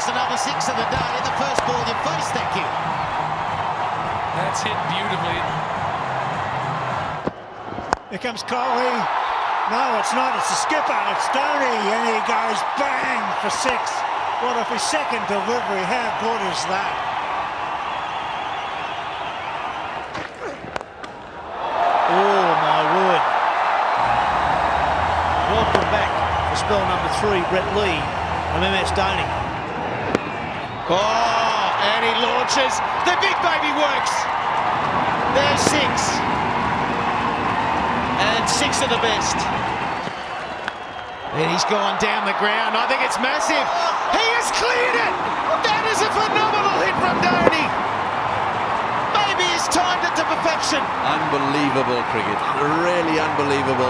just another six of the day in the first ball you face, thank you. That's hit beautifully. Here comes Coley. No, it's not. It's the skipper. It's Dhoni. And he goes bang for six. What if his second delivery? How good is that? Oh, my word. Welcome back for spell number 3, Brett Lee from MSD. Oh, and he launches. The big baby works. There's six. And six of the best. And he's gone down the ground. I think it's massive. He has cleared it. That is a phenomenal hit from Dhoni. Maybe he's timed it to perfection. Unbelievable cricket. Really unbelievable.